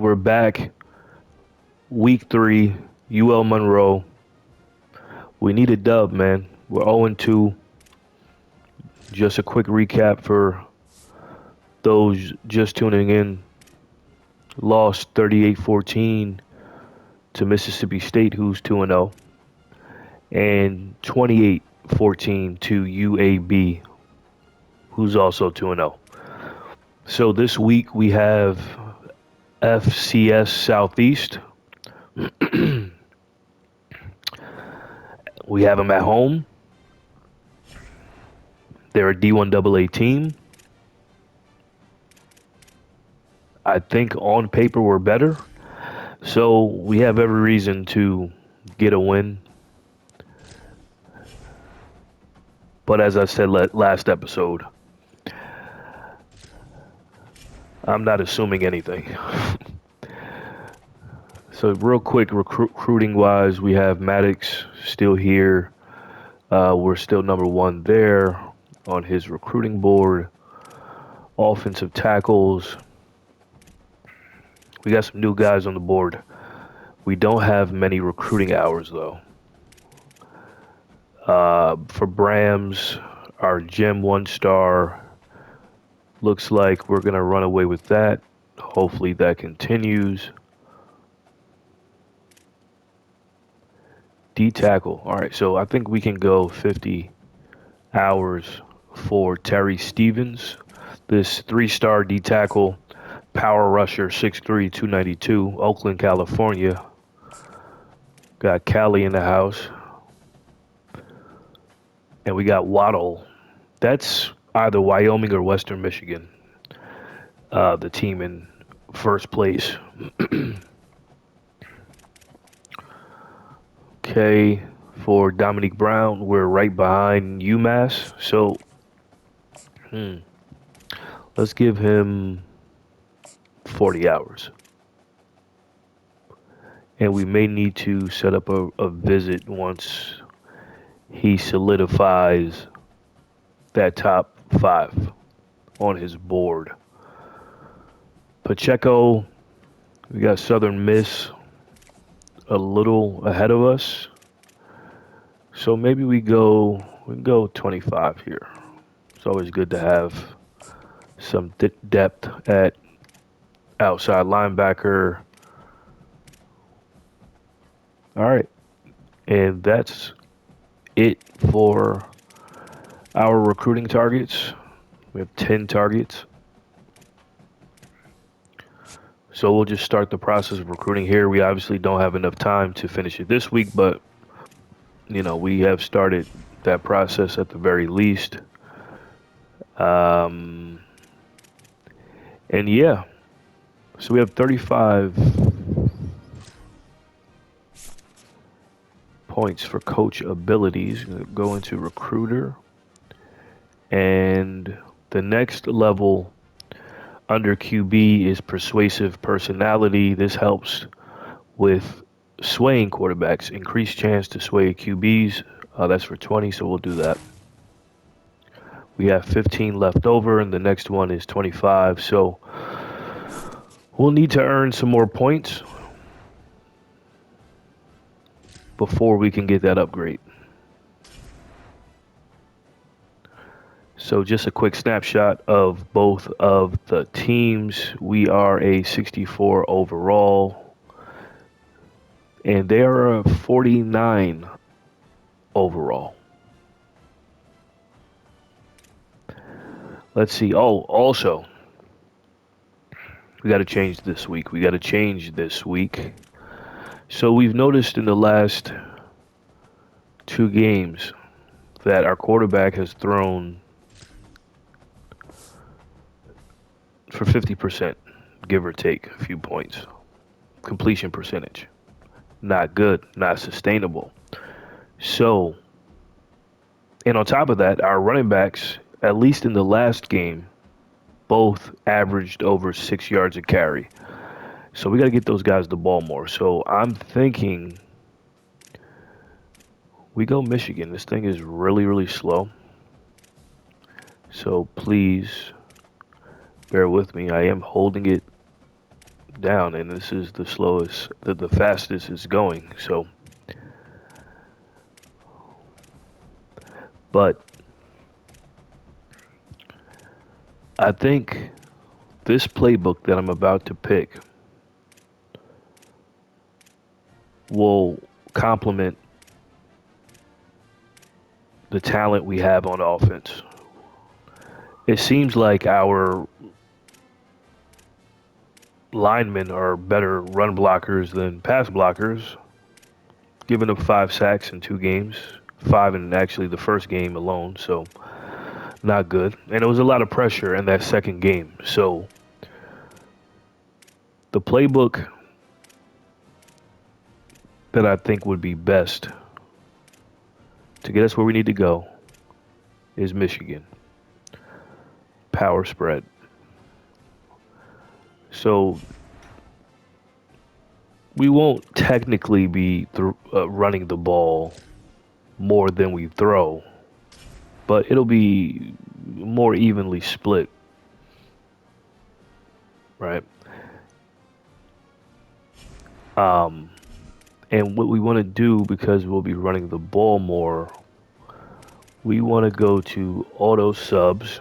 we're back. Week 3, UL Monroe. We need a dub, man. We're 0-2. Just a quick recap for those just tuning in. Lost 38-14 to Mississippi State, who's 2-0. And 28-14 to UAB, who's also 2-0. So this week we have FCS Southeast. We have them at home. They're a D1AA team. I think on paper we're better. So we have every reason to get a win. But as I said last episode, I'm not assuming anything. So real quick, recruiting-wise, we have Maddox still here. We're still number 1 there on his recruiting board. Offensive tackles. We got some new guys on the board. We don't have many recruiting hours, though. For Brams, our Gem 1-star, looks like we're going to run away with that. Hopefully that continues. D-tackle. All right, so I think we can go 50 hours for Terry Stevens. This 3-star D-tackle, power rusher, 6'3", 292, Oakland, California. Got Cali in the house. And we got Waddle. That's either Wyoming or Western Michigan. The team in first place. Okay, for Dominique Brown, we're right behind UMass. So, let's give him 40 hours. And we may need to set up a visit once he solidifies that top 5 on his board. Pacheco, we got Southern Miss a little ahead of us. So maybe we can go 25 here. It's always good to have some depth at outside linebacker. All right. And that's it for our recruiting targets. We have 10 targets. So we'll just start the process of recruiting here. We obviously don't have enough time to finish it this week, but we have started that process at the very least. And yeah, so we have 35 points for coach abilities. Go into recruiter, and the next level under QB is persuasive personality. This helps with swaying quarterbacks. Increased chance to sway QBs. That's for 20, so we'll do that. We have 15 left over, and the next one is 25. So we'll need to earn some more points before we can get that upgrade. So just a quick snapshot of both of the teams. We are a 64 overall, and they are a 49 overall. Let's see. Oh, also, we got to change this week. So we've noticed in the last 2 games that our quarterback has thrown for 50%, give or take a few points. Completion percentage. Not good, not sustainable. So, and on top of that, our running backs, at least in the last game, both averaged over 6 yards a carry. So we got to get those guys the ball more. So I'm thinking we go Michigan. This thing is really, really slow. So please bear with me. I am holding it down, and this is the slowest, the fastest it's going. So, but I think this playbook that I'm about to pick will complement the talent we have on offense. It seems like our linemen are better run blockers than pass blockers, giving up 5 sacks in 2 games, 5 in actually the first game alone, so not good. And there was a lot of pressure in that second game. So the playbook that I think would be best to get us where we need to go is Michigan. Power spread. So we won't technically be running the ball more than we throw, but it'll be more evenly split, right? And what we want to do, because we'll be running the ball more, we want to go to auto subs.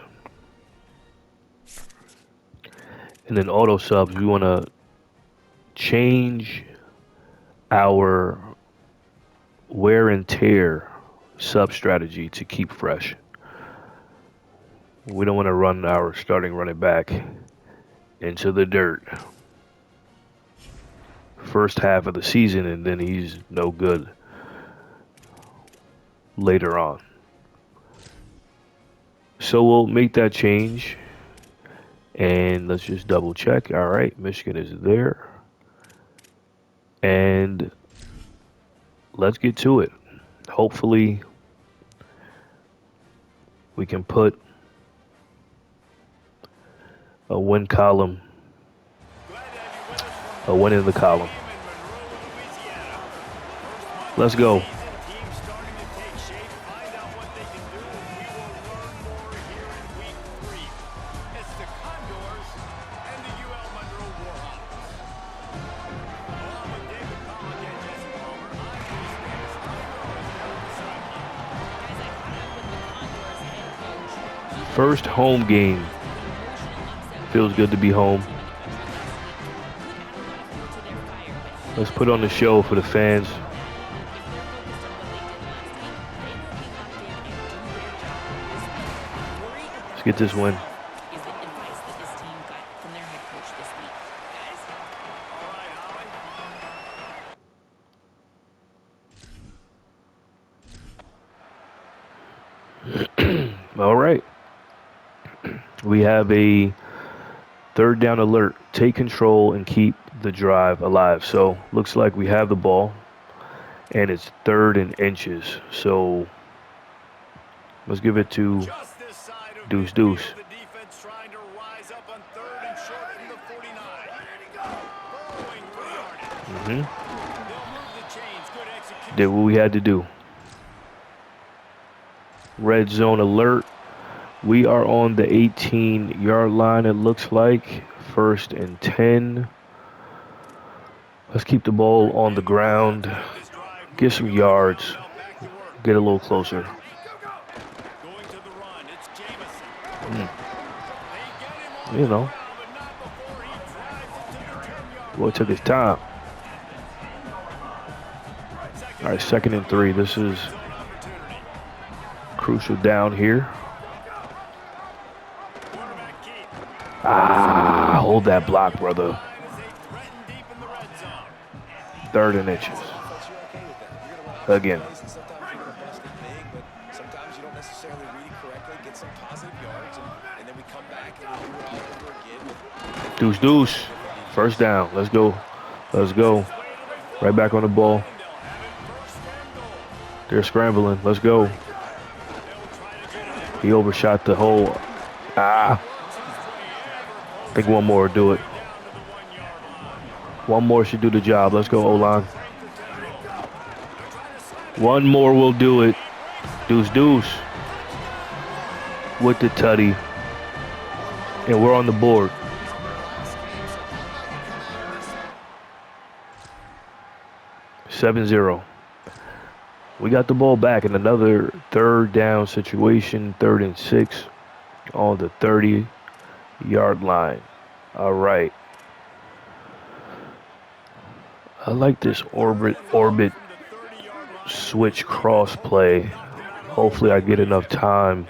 And in auto subs, we want to change our wear and tear sub strategy to keep fresh. We don't want to run our starting running back into the dirt first half of the season and then he's no good later on. So we'll make that change, and let's just double check. All right, Michigan is there, and let's get to it. Hopefully we can put a win column, a win in the column. Let's go. First home game. Feels good to be home. Let's put on the show for the fans. Let's get this win. All right. We have a third down alert. Take control and keep the drive alive. So looks like we have the ball, and it's 3rd and inches. So let's give it to Deuce Deuce. Did what we had to do. Red zone alert. We are on the 18-yard line, it looks like. 1st and 10. Let's keep the ball on the ground. Get some yards. Get a little closer. You know. Boy took his time. All right, 2nd and 3. This is crucial down here. Hold that block, brother. 3rd and inches. Again. Deuce Deuce. 1st down. Let's go. Let's go. Right back on the ball. They're scrambling. Let's go. He overshot the hole. I think one more will do it. One more should do the job. Let's go, O-line. One more will do it. Deuce Deuce with the tutty. And we're on the board. 7-0. We got the ball back in another third down situation, 3rd and 6 on the 30-yard line. All right. I like this orbit switch cross play. Hopefully I get enough time.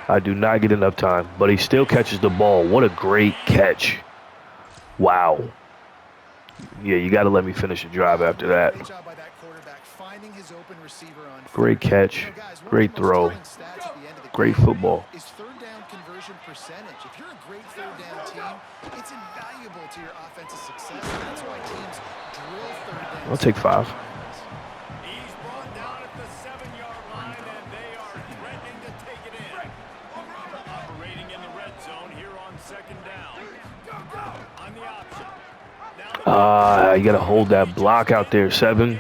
I do not get enough time, but he still catches the ball. What a great catch. Wow. Yeah, you got to let me finish the drive after that. Great catch. Great throw. Great football. If you're a great third down team, it's invaluable to your offensive success. That's why teams drill third downs. I'll take 5. He's brought down at the 7-yard line, and they are threatening to take it in. Operating in the red zone here on 2nd down. On the option. You got to hold that block out there, 7.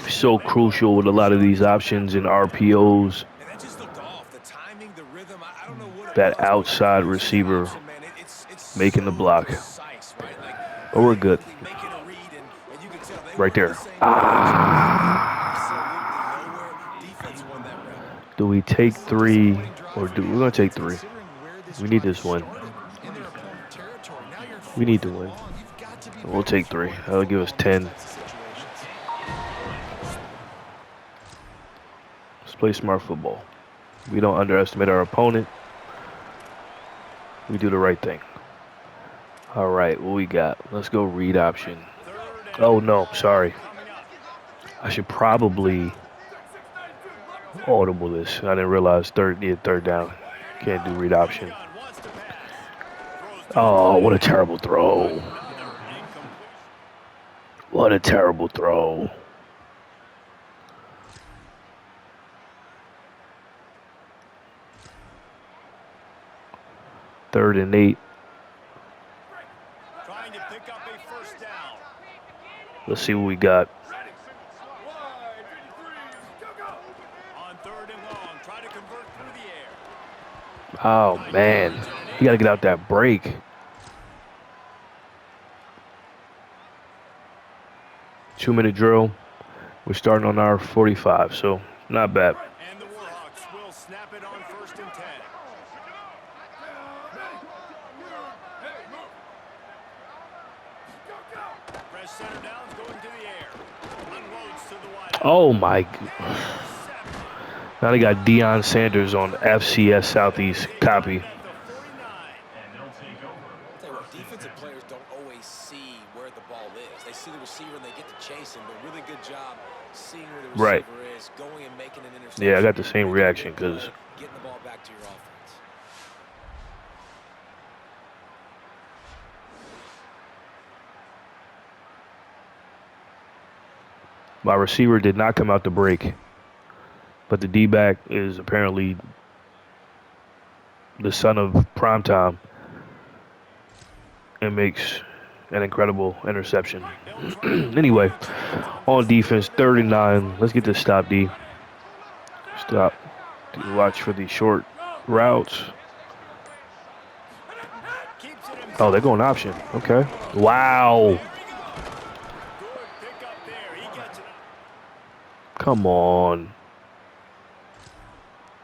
So crucial with a lot of these options and RPOs. That outside receiver making the block. Oh, we're good. Right there. Do we take 3 or we're going to take 3? We need this win. We need to win. We'll take 3. That'll give us 10. Let's play smart football. We don't underestimate our opponent. We do the right thing. All right, what we got? Let's go read option. Oh, no, sorry. I should probably audible this. I didn't realize third down. Can't do read option. Oh, what a terrible throw. What a terrible throw. Third and 8. Trying to pick up a 1st down. Let's see what we got. On 3rd and long, try to convert through the air. Oh, man. You got to get out that break. 2-minute drill. We're starting on our 45, so not bad. And the Warhawks will snap it on 1st and 10. Press center downs going to the air. Unloads to the wide. Oh, my. Now they got Deion Sanders on FCS Southeast. Copy. Defensive players don't always see where the ball is. They see the receiver and they get to chase him, but really good job seeing where the receiver is, going and making an interception. Yeah, I got the same reaction because getting the ball back to your offense. my receiver did not come out the break. But the D-back is apparently the son of primetime and makes an incredible interception. Anyway, on defense, 3rd and 9. Let's get this stop, D. Stop. Watch for the short routes. Oh, they're going option. Okay. Wow. Come on.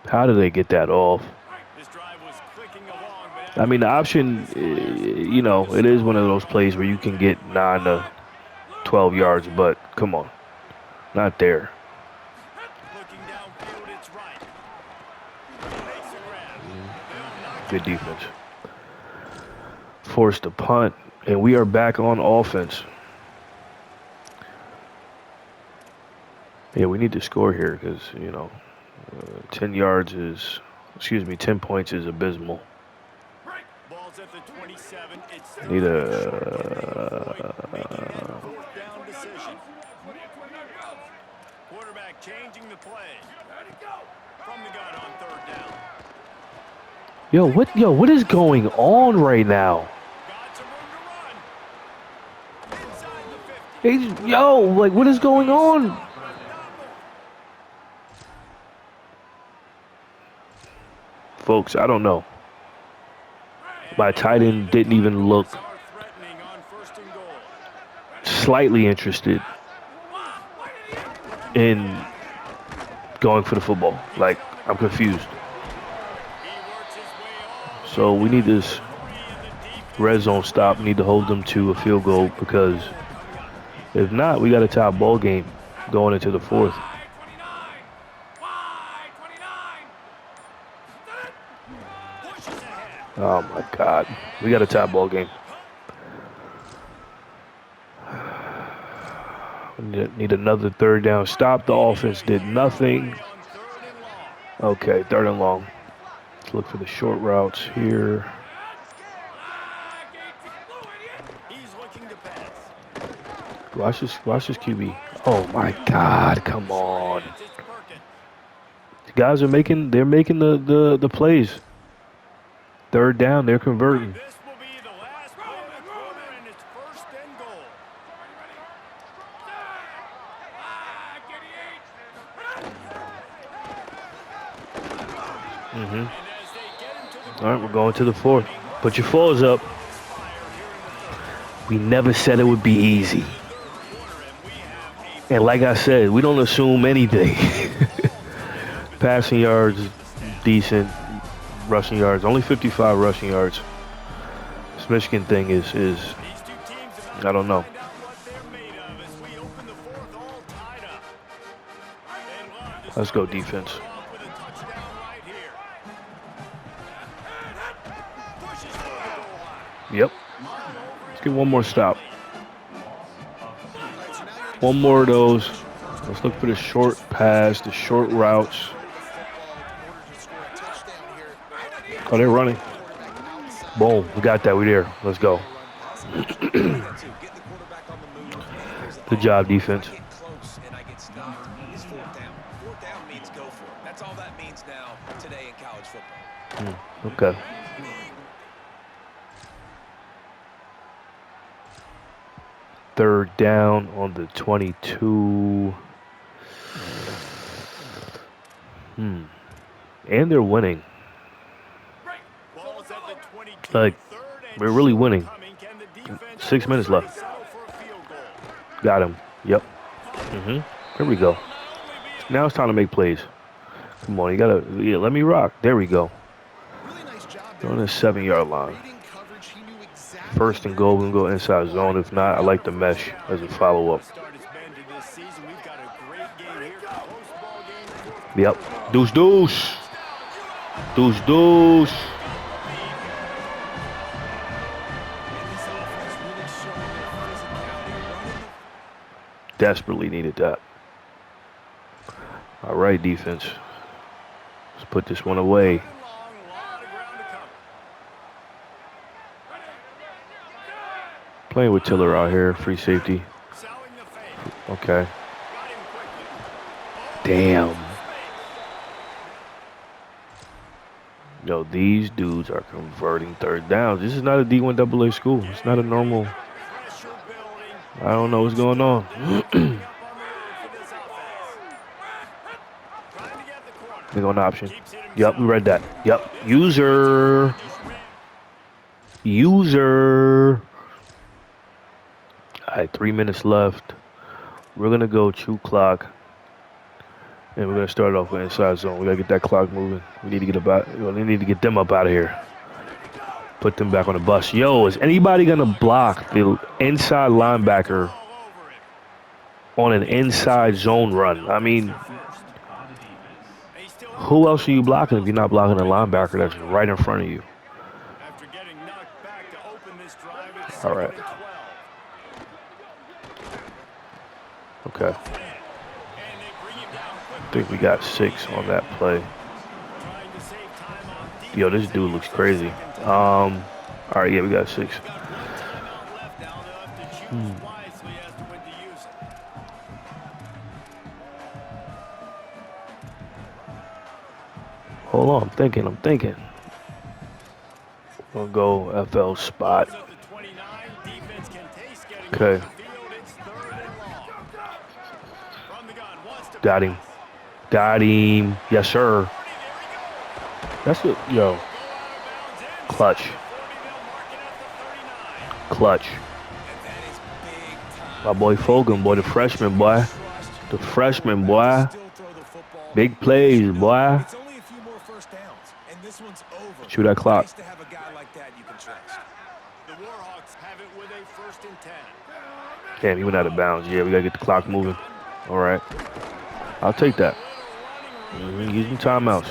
How did they get that off? I mean, the option, you know, it is one of those plays where you can get 9 to 12 yards, but come on. Not there. Good defense. Forced a punt, and we are back on offense. Yeah, we need to score here because, you know, 10 yards is, 10 points is abysmal. Balls at the 27. It's Need a... down decision. Quarterback changing the play. From the gun on 3rd down. Yo, what is going on right now? Got some room to run. Inside the 50. Like, what is going on? Folks, I don't know. My tight end didn't even look slightly interested in going for the football. Like, I'm confused. So we need this red zone stop. We need to hold them to a field goal, because if not, we got a tie ball game going into the fourth. Oh my God, we got a tie ball game. Need another third down stop. The offense did nothing. Okay, third and long. Let's look for the short routes here. Watch this QB. Oh my God, come on. The guys are making the plays. Third down, they're converting. All right, we're going to the fourth. Put your fours up. We never said it would be easy. And like I said, we don't assume anything. Passing yards, decent. Rushing yards, only 55 rushing yards. This Michigan thing is I don't know. Let's go defense. Yep. Let's get one more stop. One more of those. Let's look for the short pass, the short routes. Oh, they're running. Boom. We got that. We're there. Let's go. Good job, defense. Okay. Third down on the 22. And they're winning. Like, we're really winning. 6 minutes left. Got him. Yep. Here we go. Now it's time to make plays. Come on, you gotta, let me rock. There we go. On the 7-yard line. First and goal, we're going to go inside zone. If not, I like the mesh as a follow-up. Yep. Deuce Deuce. Deuce Deuce. Desperately needed that. All right, defense. Let's put this one away. Playing with Tiller out here, free safety. Okay. Damn. Yo, these dudes are converting third downs. This is not a D1 AA school. It's not a normal. I don't know what's going on. They go an option. Yep, we read that. Yep. User. All right, 3 minutes left. We're going to go 2 clock. And we're going to start off with inside zone. We got to get that clock moving. We need to get them up out of here. Put them back on the bus. Yo, is anybody going to block the inside linebacker on an inside zone run? I mean, who else are you blocking if you're not blocking a linebacker that's right in front of you? All right. Okay. I think we got 6 on that play. Yo, this dude looks crazy. All right, yeah, we got 6. Hold on, I'm thinking. We'll go FL spot. Okay. Got him. Yes, sir. That's it. Yo. Clutch. Clutch. And that is big time. My boy Fogan, boy, the freshman, boy. The freshman, boy. Still throw the football. Big plays, boy. It's only a few more first downs, and this one's over. Shoot that clock. Nice to have a guy like that you can trust. The Warhawks have it with a 1st and 10. Damn, he went out of bounds. Yeah, we got to get the clock moving. All right. I'll take that. Using timeouts.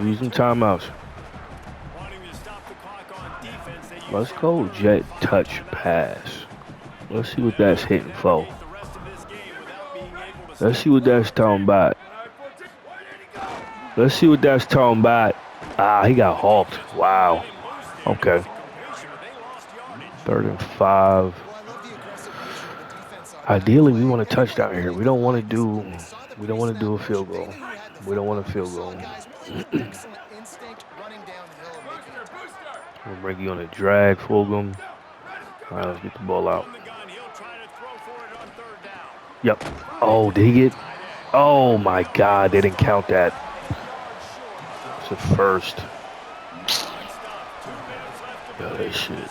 Using timeouts. Wanting to stop the clock on defense, they use Let's go jet touch pass. Let's see what that's hitting for. the rest of this game without being able to Let's see what that's talking about. Let's see what that's talking about. Ah, he got hawked. Wow. Okay. 3rd and 5. Well, I love the aggressive nature of the defense on that Ideally, we play. want a touchdown here. We don't want to do a field goal. We don't want a field goal. Guys playing with excellent instinct, running downhill and making a tackle. We'll bring you on a drag, Fulgham. All right, let's get the ball out. from the gun. He'll try to throw for it on 3rd down. Yep. Oh, did he get? Oh my God, they didn't count that. It's a first. Yo, that shit. And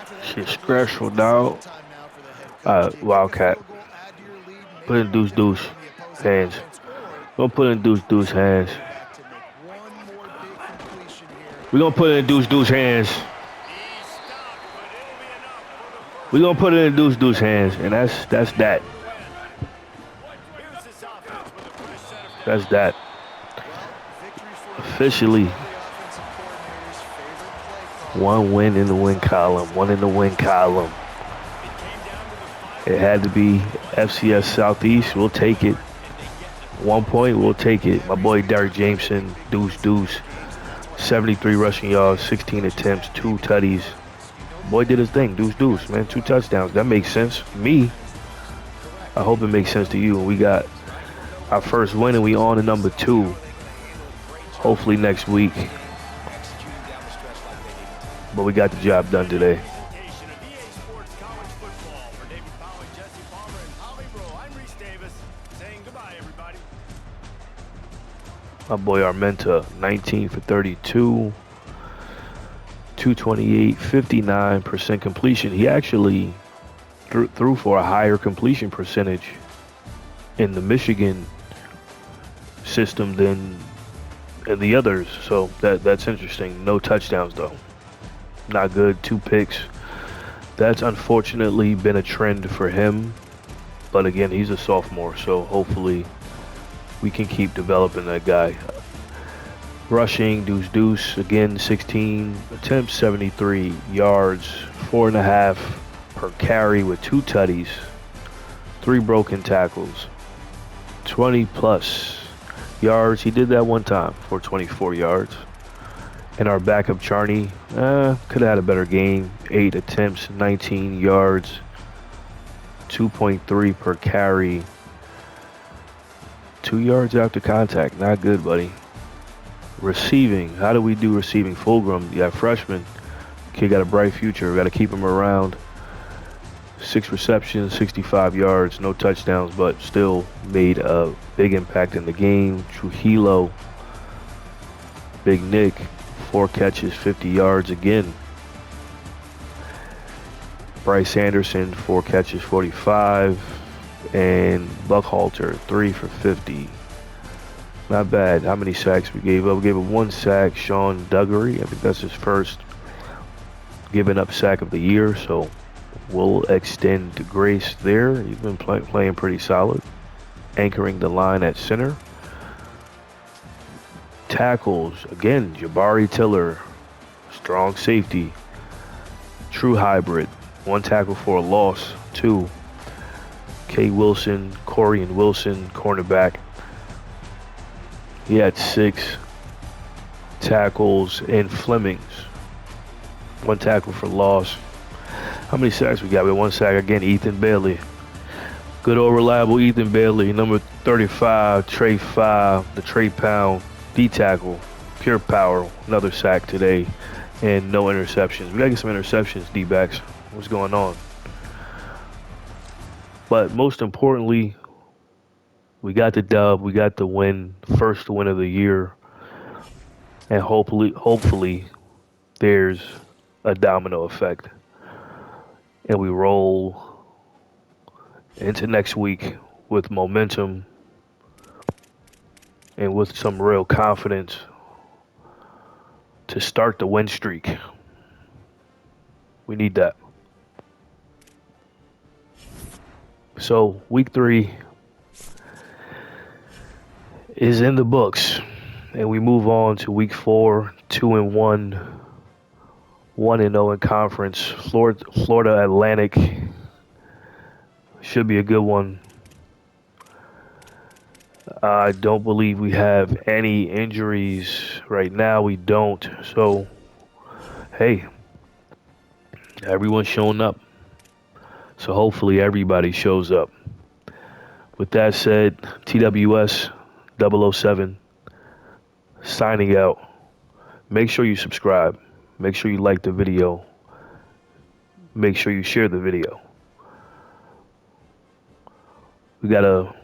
after that, Shit stressful, dog. time now for the head coach. Take Wildcat. a field goal, add to your lead, and Put in make Deuce it Deuce. from the opposing Hands. offense, or We're gonna put in Deuce Deuce hands. back to make one more big completion here. We're gonna put it in Deuce Deuce hands. He's stopped, but it'll be enough for the We're gonna put it in Deuce Deuce hands, and that's that. Here's this offense with a fresh set of That's that. Victory for Officially, the offensive coordinator's favorite play call. one win in the win column. One in the win column. It had to be FCS Southeast. We'll take it. 1 point, we'll take it. My boy Derrick Jameson, Deuce Deuce. 73 rushing yards, 16 attempts, 2 tutties. Boy did his thing. Deuce Deuce, man. 2 touchdowns. That makes sense. Me, I hope it makes sense to you. We got our first win, and we on to number 2. Hopefully next week. Executing down the stretch like they needed to. But we got the job done today. presentation of EA Sports College Football. For David Powell, Jesse Palmer, and Holly Rowe, I'm Reese Davis saying goodbye, everybody. My boy Armenta, 19 for 32, 228, 59% completion. He actually threw for a higher completion percentage in the Michigan system than in the others. So that's interesting. No touchdowns, though. Not good. 2 picks. That's unfortunately been a trend for him. But again, he's a sophomore, so hopefully we can keep developing that guy. Rushing, Deuce Deuce, again, 16 attempts, 73 yards, 4.5 per carry with 2 tutties, 3 broken tackles, 20 plus yards. He did that one time for 24 yards. And our backup Charney could have had a better game. 8 attempts, 19 yards, 2.3 per carry, 2 yards after contact. Not good, buddy. Receiving. How do we do receiving? Fulgham, yeah, freshman. Kid got a bright future. We got to keep him around. 6 receptions, 65 yards, no touchdowns, but still made a big impact in the game. Trujillo, Big Nick, 4 catches, 50 yards again. Bryce Anderson, 4 catches, 45. And Buckhalter, 3 for 50. Not bad. How many sacks we gave up? We gave up 1 sack. Sean Duggery, I think that's his first given up sack of the year, so we'll extend to Grace there. He's been playing pretty solid. Anchoring the line at center. Tackles, again, Jabari Tiller, strong safety. True hybrid. 1 tackle for a loss. 2. K. Wilson, Corey and Wilson, cornerback. He had 6 tackles in Flemings. 1 tackle for loss. How many sacks we got? We had 1 sack again. Ethan Bailey. Good old reliable Ethan Bailey. Number 35, Trey 5, the Trey Pound, D tackle, pure power. Another sack today, and no interceptions. We gotta get some interceptions, D-backs. What's going on? But most importantly, we got the dub. We got the win. First win of the year. And hopefully there's a domino effect. And we roll into next week with momentum and with some real confidence to start the win streak. We need that. So week 3 is in the books, and we move on to week 4, 2-1, 1-0 in conference. Florida Atlantic should be a good one. I don't believe we have any injuries right now. We don't. So, hey, everyone's showing up. So hopefully everybody shows up. With that said, TWS007 signing out. Make sure you subscribe. Make sure you like the video. Make sure you share the video. We got a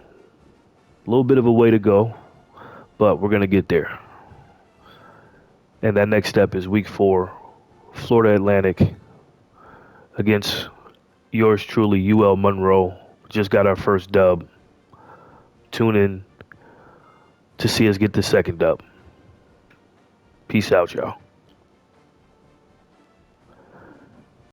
little bit of a way to go, but we're going to get there. And that next step is week 4, Florida Atlantic against yours truly, UL Monroe. Just got our first dub. Tune in to see us get the second dub. Peace out, y'all.